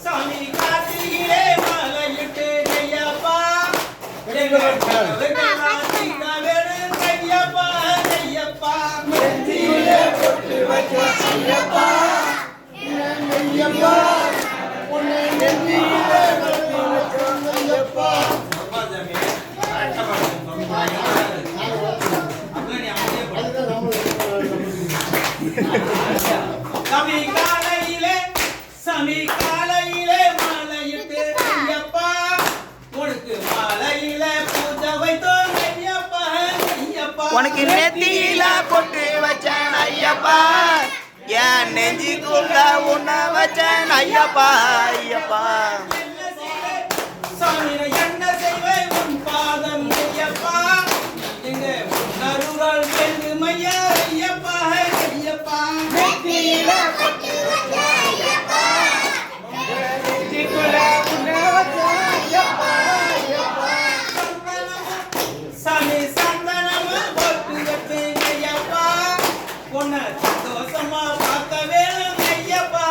சாமி காத்திலே மலையிட்டு ஐயப்பா கையப்பா ஐயப்பா நெஞ்சிலே போட்டு வச்ச ஐயப்பா ஐயப்பா உன்னை நெஞ்சிலே போட்டு வச்ச ஐயப்பா சாமி காலையிலே மாலையிட்டு ஐயப்பா உனக்கு மாலையில பூஜை வைத்தோம் ஐயப்பா ஐயப்பா உனக்கு நெத்தியில பொட்டு வச்சேன் ஐயப்பா என் நெஞ்சிக்குள்ள உன்னை வச்சேன் ஐயப்பா ஐயப்பா சாமி என்ன செய்வேன் உன் பாதம் ஐயப்பா எங்க உணர்வுகள் வென்று மையா ஐயப்பா ஐயப்பா நெத்தியில பொட்டு வச்சேன் ஐயப்பா நெஞ்சிக்குள்ள உன்னை வச்சேன் ஐயப்பா ஐயப்பா சாமி சந்தனமா பொட்டு வச்சேன் ஐயப்பா உன்னை சந்தோஷமா பார்க்க வேணும் ஐயப்பா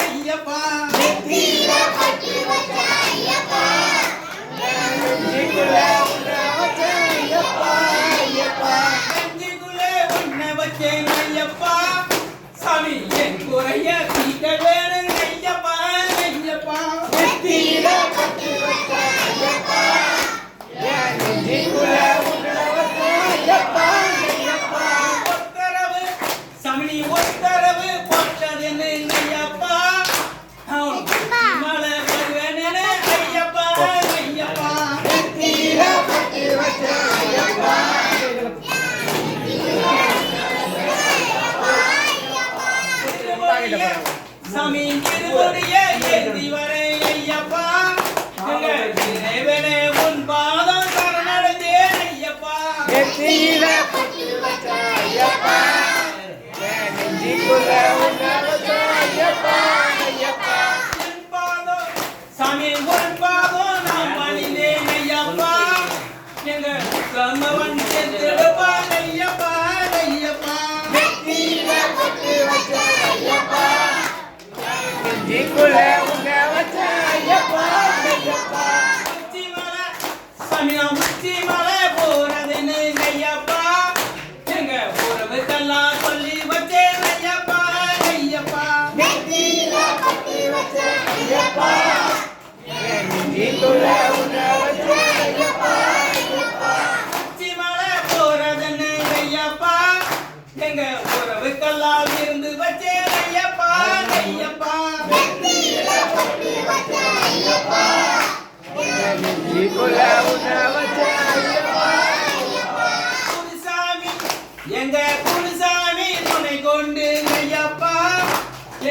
ஐயப்பா நெத்தியில பொட்டு வச்சேன் ஐயப்பா நெஞ்சிக்குள்ள உன்னை வச்சேன் ஐயப்பா ஐயப்பா நெஞ்சுக்குள்ளே உன்னை வச்சேன் ஐயப்பா சாமி என் குறைய தீர்க்க வேணும் ஐயப்பா ஐயப்பா நெத்தியில பொட்டு வச்சேன் ஐயப்பா என் நெஞ்சிக்குள்ள உன்னை வச்சேன் ஐயப்பா ஐயப்பா ஒத்தரவு சாமி ஒத்தரவு போட்டதென்னு ஐயப்பா மழை வருவேனே ஐயப்பா ஐயப்பா நெத்தியில பொட்டு வச்சேன் ஐயப்பா சாமி திருவடிய ஏந்தி வரை ஐயப்பா எங்க இறைவனே உன் பாதம் சரணடைந்தேன் ஐயப்பா நெத்தியில பொட்டு வச்சேன் ஐயப்பா என் நெஞ்சிக்குள்ள உன்னை வச்சேன் ஐயப்பா ஐயப்பா என் பாதம் சாமி உன் பாதம் நான் பணிந்தேன் ஐயப்பா எங்க கம்மவன் சென்றெடுப்பா ஐயப்பா ஐயப்பா நெத்தியில பொட்டு வச்சேன் ஐயப்பா நெஞ்சிக்குள்ள உன்னை வச்சேன் ஐயப்பா ஐயப்பா உச்சி மலை சாமி நான் உச்சி மலை போறதுன்னு ஐயப்பா எங்க உறவுக்கெல்லாம் சொல்லி வச்சேன் ஐயப்பா ஐயப்பா நெத்தியில பொட்டு வச்சேன் ஐயப்பா என் நெஞ்சிக்குள்ள உன்னை வச்சேன் ஐயப்பா ஐயப்பா உச்சி மலை போறதுன்னு ஐயப்பா எங்க உறவுக்கெல்லாம் இருந்து வச்சேன் ஐயப்பா ஐயப்பா நெத்தியில பொட்டு வச்சேன் ஐயப்பா என் நெஞ்சிக்குள்ள உன்னை வச்சேன் ஐயப்பா ஐயப்பா குருசாமி எங்க குருசாமி துணை கொண்டு ஐயப்பா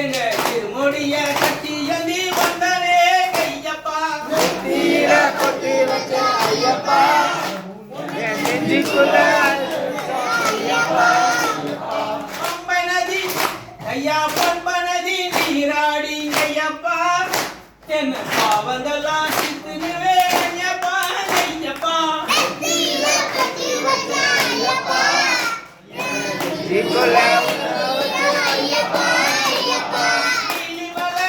எங்க திருமுடிய கட்டி எந்தி வந்தனே ஐயப்பா நெத்தியில பொட்டு வச்சேன் ஐயப்பா என் நெஞ்சிக்குள்ள ஐயப்பா பம்பை நதி ஐயா பம்பை நதி நீராடி ஐயப்பா என்ன பாவங்கள்லாம் சித்துனுவே ஐயப்பா ஐயப்பா நெத்தியில பொட்டு வச்சேன் ஐயப்பா என் நெஞ்சிக்குள்ள உன்னை வச்சேன் ஐயப்பா ஐயப்பா நீலிமலை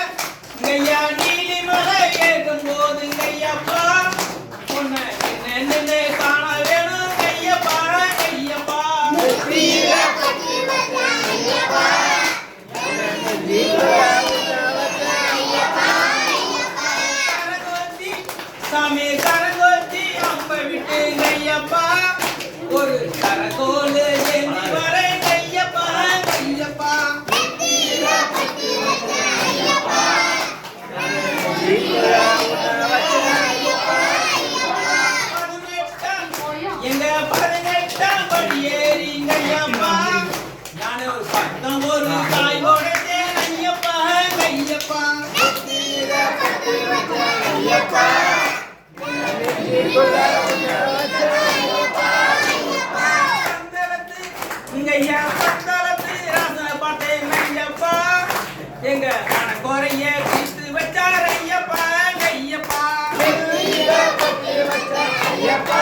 ஐயா நீலிமலை ஏறும் போது ஐயப்பா உன்னை என்னென்ன காண வேணும் ஐயப்பா ஐயப்பா நெத்தியில பொட்டு வச்சேன் ஐயப்பா என் நெஞ்சிக்குள்ள உன்னை வச்சேன் ஐயப்பா ஐயப்பா கரகோத்தி சாமி கரகோத்தி அம்பை விட்டு ஐயப்பா ஒரு கரகோல் ஏந்தி வரை ஐயப்பா ஐயப்பா நெத்தியில பொட்டு வச்சேன் ஐயப்பா என் நெஞ்சிக்குள்ள உன்னை வச்சேன் ஐயப்பா ஐயப்பா எங்க 18ஆம் படி ஏறி ஐயப்பா நான் ஒரு 19 தாய் உடைத்தேன் ஐயப்பா ஐயப்பா நெத்தியில பொட்டு வச்சேன் ஐயப்பா என் நெஞ்சிக்குள்ள உன்னை வச்சேன் ஐயப்பா ஐயப்பா பந்தளத்து ஐயா பந்தளத்து ராசன பாட்டேன் ஐயப்பா எங்க மனக்குறைய தீர்த்து வச்சார் ஐயப்பா ஐயப்பா நெத்தியில பொட்டு வச்சேன் ஐயப்பா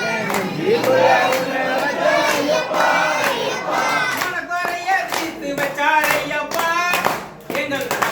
என் நெஞ்சிக்குள்ள உன்னை வச்சேன் ஐயப்பா ஐயப்பா எங்கள்